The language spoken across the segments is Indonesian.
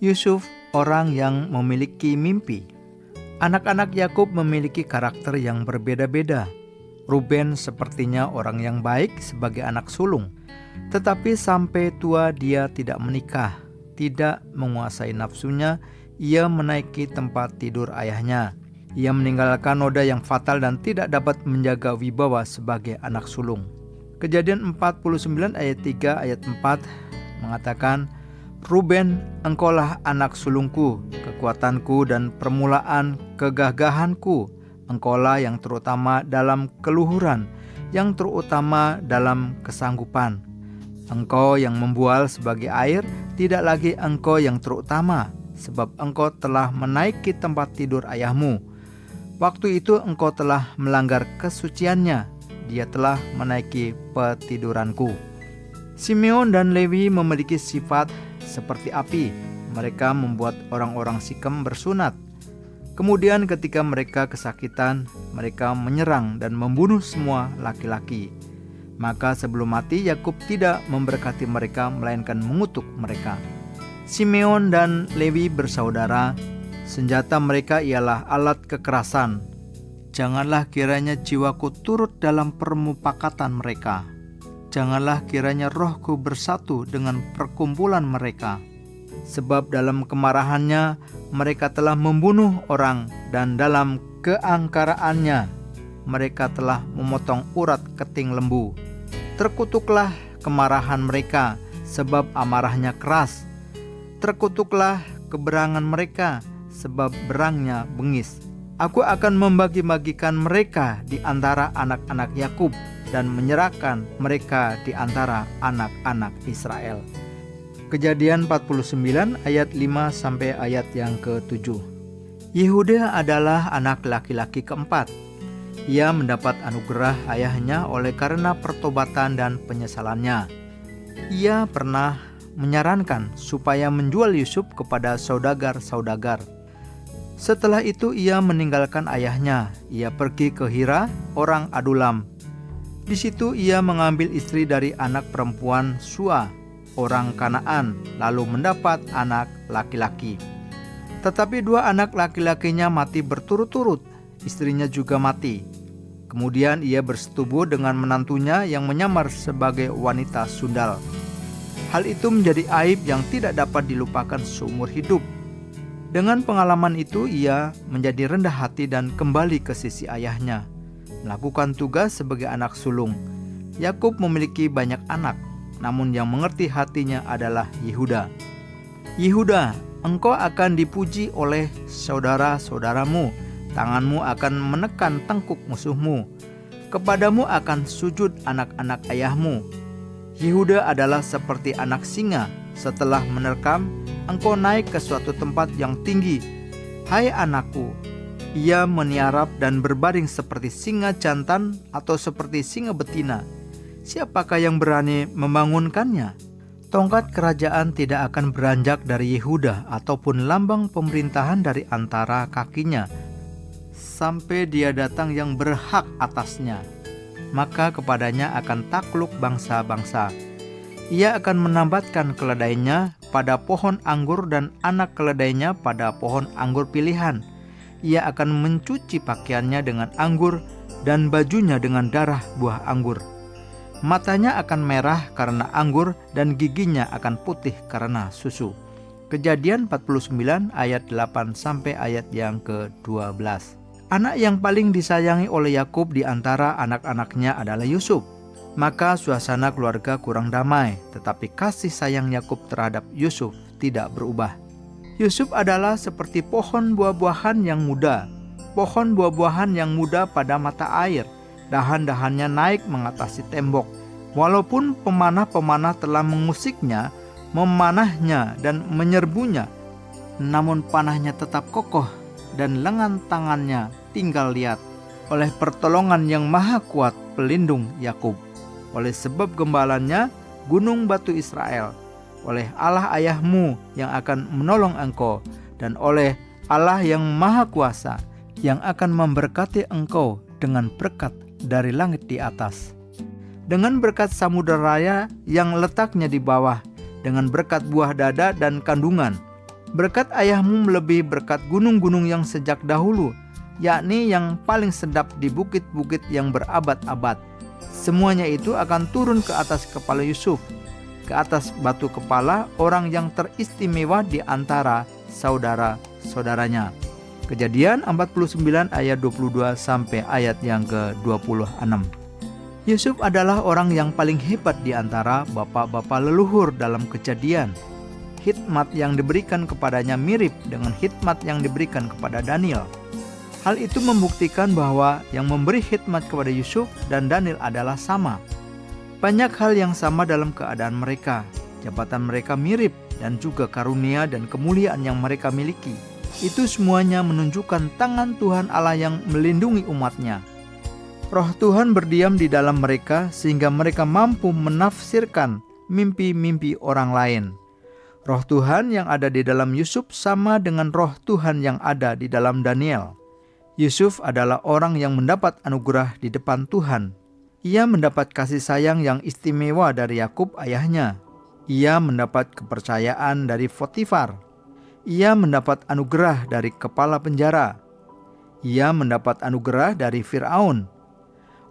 Yusuf orang yang memiliki mimpi. Anak-anak Yakub memiliki karakter yang berbeda-beda. Ruben sepertinya orang yang baik sebagai anak sulung, tetapi sampai tua dia tidak menikah, tidak menguasai nafsunya, ia menaiki tempat tidur ayahnya. Ia meninggalkan noda yang fatal dan tidak dapat menjaga wibawa sebagai anak sulung. Kejadian 49 ayat 3 ayat 4 mengatakan, Ruben, engkaulah anak sulungku, kekuatanku dan permulaan kegagahanku. Engkaulah yang terutama dalam keluhuran, yang terutama dalam kesanggupan. Engkau yang membual sebagai air, tidak lagi engkau yang terutama, sebab engkau telah menaiki tempat tidur ayahmu. Waktu itu engkau telah melanggar kesuciannya, dia telah menaiki petiduranku. Simeon dan Lewi memiliki sifat seperti api. Mereka membuat orang-orang Sikem bersunat. Kemudian ketika mereka kesakitan, mereka menyerang dan membunuh semua laki-laki. Maka sebelum mati, Yakub tidak memberkati mereka, melainkan mengutuk mereka. Simeon dan Lewi bersaudara. Senjata mereka ialah alat kekerasan. Janganlah kiranya jiwaku turut dalam permupakatan mereka. Janganlah kiranya rohku bersatu dengan perkumpulan mereka. Sebab dalam kemarahannya mereka telah membunuh orang, dan dalam keangkaraannya mereka telah memotong urat keting lembu. Terkutuklah kemarahan mereka, sebab amarahnya keras. Terkutuklah keberangan mereka, sebab berangnya bengis. Aku akan membagi-bagikan mereka di antara anak-anak Yakub, dan menyerahkan mereka di antara anak-anak Israel. Kejadian 49 ayat 5 sampai ayat yang ke-7. Yehuda adalah anak laki-laki keempat. Ia mendapat anugerah ayahnya oleh karena pertobatan dan penyesalannya. Ia pernah menyarankan supaya menjual Yusuf kepada saudagar-saudagar. Setelah itu ia meninggalkan ayahnya. Ia pergi ke Hira, orang Adulam. Di situ ia mengambil istri dari anak perempuan Sua, orang Kanaan, lalu mendapat anak laki-laki. Tetapi dua anak laki-lakinya mati berturut-turut, istrinya juga mati. Kemudian ia bersetubuh dengan menantunya yang menyamar sebagai wanita sundal. Hal itu menjadi aib yang tidak dapat dilupakan seumur hidup. Dengan pengalaman itu ia menjadi rendah hati dan kembali ke sisi ayahnya, melakukan tugas sebagai anak sulung. Yakub memiliki banyak anak, namun yang mengerti hatinya adalah Yehuda. Yehuda, engkau akan dipuji oleh saudara-saudaramu, tanganmu akan menekan tengkuk musuhmu, kepadamu akan sujud anak-anak ayahmu. Yehuda adalah seperti anak singa, setelah menerkam, engkau naik ke suatu tempat yang tinggi. Hai anakku, ia meniarap dan berbaring seperti singa jantan atau seperti singa betina. Siapakah yang berani membangunkannya? Tongkat kerajaan tidak akan beranjak dari Yehuda ataupun lambang pemerintahan dari antara kakinya, sampai dia datang yang berhak atasnya. Maka kepadanya akan takluk bangsa-bangsa. Ia akan menambatkan keledainya pada pohon anggur dan anak keledainya pada pohon anggur pilihan. Ia akan mencuci pakaiannya dengan anggur dan bajunya dengan darah buah anggur. Matanya akan merah karena anggur dan giginya akan putih karena susu. Kejadian 49 ayat 8 sampai ayat yang ke-12. Anak yang paling disayangi oleh Yakub di antara anak-anaknya adalah Yusuf. Maka suasana keluarga kurang damai, tetapi kasih sayang Yakub terhadap Yusuf tidak berubah. Yusuf adalah seperti pohon buah-buahan yang muda. Pohon buah-buahan yang muda pada mata air. Dahan-dahannya naik mengatasi tembok. Walaupun pemanah-pemanah telah mengusiknya, memanahnya dan menyerbunya, namun panahnya tetap kokoh dan lengan tangannya tinggal lihat. Oleh pertolongan yang maha kuat pelindung Yakub, oleh sebab gembalanya gunung batu Israel, oleh Allah ayahmu yang akan menolong engkau, dan oleh Allah yang maha kuasa yang akan memberkati engkau dengan berkat dari langit di atas, dengan berkat samudera raya yang letaknya di bawah, dengan berkat buah dada dan kandungan, Berkat ayahmu melebihi berkat gunung-gunung yang sejak dahulu, yakni yang paling sedap di bukit-bukit yang berabad-abad. Semuanya itu akan turun ke atas kepala Yusuf, ke atas batu kepala orang yang teristimewa di antara saudara-saudaranya. Kejadian 49 ayat 22 sampai ayat yang ke-26. Yusuf adalah orang yang paling hebat di antara bapak-bapak leluhur dalam Kejadian. Hikmat yang diberikan kepadanya mirip dengan hikmat yang diberikan kepada Daniel. Hal itu membuktikan bahwa yang memberi hikmat kepada Yusuf dan Daniel adalah sama. Banyak hal yang sama dalam keadaan mereka. Jabatan mereka mirip dan juga karunia dan kemuliaan yang mereka miliki. Itu semuanya menunjukkan tangan Tuhan Allah yang melindungi umatnya. Roh Tuhan berdiam di dalam mereka sehingga mereka mampu menafsirkan mimpi-mimpi orang lain. Roh Tuhan yang ada di dalam Yusuf sama dengan roh Tuhan yang ada di dalam Daniel. Yusuf adalah orang yang mendapat anugerah di depan Tuhan. Ia mendapat kasih sayang yang istimewa dari Yakub ayahnya. Ia mendapat kepercayaan dari Potifar. Ia mendapat anugerah dari kepala penjara. Ia mendapat anugerah dari Firaun.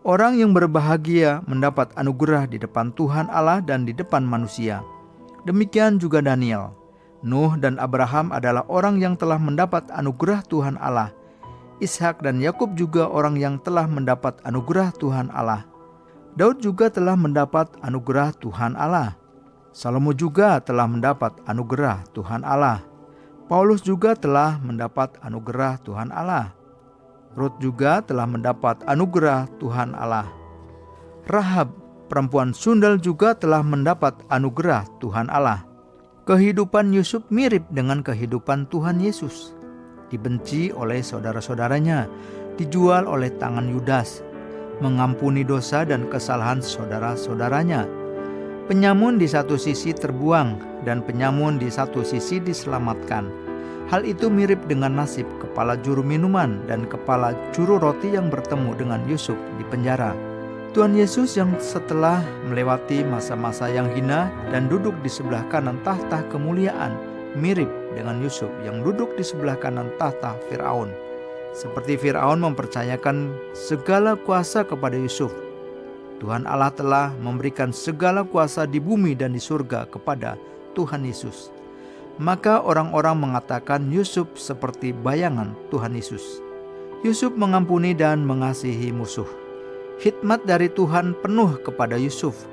Orang yang berbahagia mendapat anugerah di depan Tuhan Allah dan di depan manusia. Demikian juga Daniel. Nuh dan Abraham adalah orang yang telah mendapat anugerah Tuhan Allah. Ishak dan Yakub juga orang yang telah mendapat anugerah Tuhan Allah. Daud juga telah mendapat anugerah Tuhan Allah. Salomo juga telah mendapat anugerah Tuhan Allah. Paulus juga telah mendapat anugerah Tuhan Allah. Ruth juga telah mendapat anugerah Tuhan Allah. Rahab, perempuan sundal, juga telah mendapat anugerah Tuhan Allah. Kehidupan Yusuf mirip dengan kehidupan Tuhan Yesus. Dibenci oleh saudara-saudaranya, dijual oleh tangan Yudas, mengampuni dosa dan kesalahan saudara-saudaranya. Penyamun di satu sisi terbuang dan penyamun di satu sisi diselamatkan. Hal itu mirip dengan nasib kepala juru minuman dan kepala juru roti yang bertemu dengan Yusuf di penjara. Tuhan Yesus yang setelah melewati masa-masa yang hina dan duduk di sebelah kanan tahta kemuliaan mirip dengan Yusuf yang duduk di sebelah kanan tahta Firaun. Seperti Firaun mempercayakan segala kuasa kepada Yusuf, Tuhan Allah telah memberikan segala kuasa di bumi dan di surga kepada Tuhan Yesus. Maka orang-orang mengatakan Yusuf seperti bayangan Tuhan Yesus. Yusuf mengampuni dan mengasihi musuh. Hikmat dari Tuhan penuh kepada Yusuf.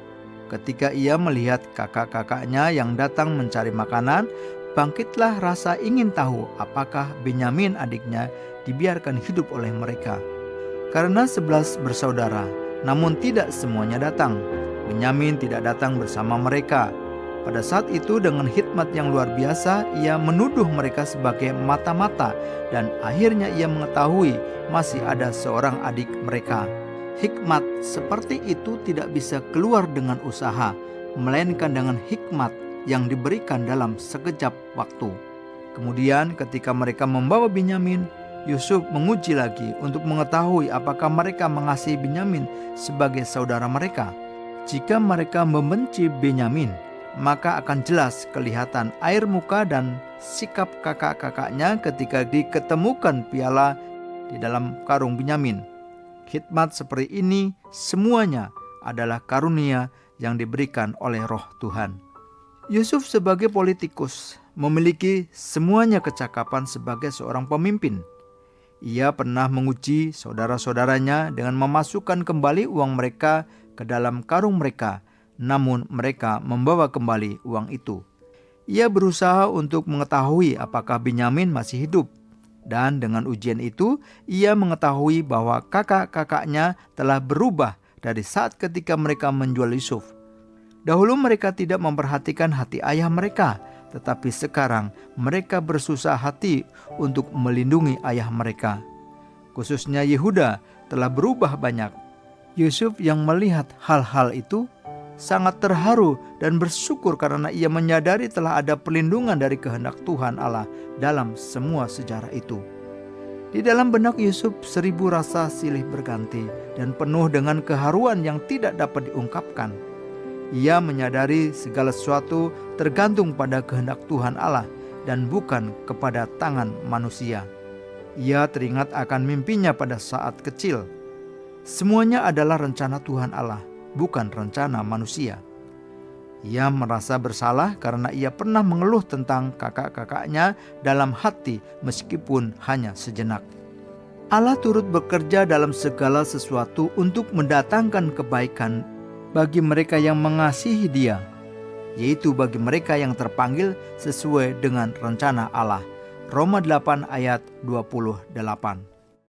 Ketika ia melihat kakak-kakaknya yang datang mencari makanan, bangkitlah rasa ingin tahu apakah Benyamin adiknya dibiarkan hidup oleh mereka. Karena 11 bersaudara, namun tidak semuanya datang. Benyamin tidak datang bersama mereka. Pada saat itu dengan hikmat yang luar biasa, ia menuduh mereka sebagai mata-mata dan akhirnya ia mengetahui masih ada seorang adik mereka. Hikmat seperti itu tidak bisa keluar dengan usaha, melainkan dengan hikmat yang diberikan dalam sekejap waktu. Kemudian ketika mereka membawa Benyamin, Yusuf menguji lagi untuk mengetahui apakah mereka mengasihi Benyamin sebagai saudara mereka. Jika mereka membenci Benyamin, maka akan jelas kelihatan air muka dan sikap kakak-kakaknya ketika diketemukan piala di dalam karung Benyamin. Hikmat seperti ini semuanya adalah karunia yang diberikan oleh Roh Tuhan. Yusuf sebagai politikus memiliki semuanya kecakapan sebagai seorang pemimpin. Ia pernah menguji saudara-saudaranya dengan memasukkan kembali uang mereka ke dalam karung mereka, namun mereka membawa kembali uang itu. Ia berusaha untuk mengetahui apakah Benyamin masih hidup. Dan dengan ujian itu, ia mengetahui bahwa kakak-kakaknya telah berubah dari saat ketika mereka menjual Yusuf. Dahulu mereka tidak memperhatikan hati ayah mereka, tetapi sekarang mereka bersusah hati untuk melindungi ayah mereka. Khususnya Yehuda telah berubah banyak. Yusuf yang melihat hal-hal itu sangat terharu dan bersyukur karena ia menyadari telah ada perlindungan dari kehendak Tuhan Allah dalam semua sejarah itu. Di dalam benak Yusuf 1000 rasa silih berganti dan penuh dengan keharuan yang tidak dapat diungkapkan. Ia menyadari segala sesuatu tergantung pada kehendak Tuhan Allah dan bukan kepada tangan manusia. Ia teringat akan mimpinya pada saat kecil. Semuanya adalah rencana Tuhan Allah, bukan rencana manusia. Ia merasa bersalah karena ia pernah mengeluh tentang kakak-kakaknya dalam hati meskipun hanya sejenak. Allah turut bekerja dalam segala sesuatu untuk mendatangkan kebaikan bagi mereka yang mengasihi Dia, yaitu bagi mereka yang terpanggil sesuai dengan rencana Allah. Roma 8 ayat 28.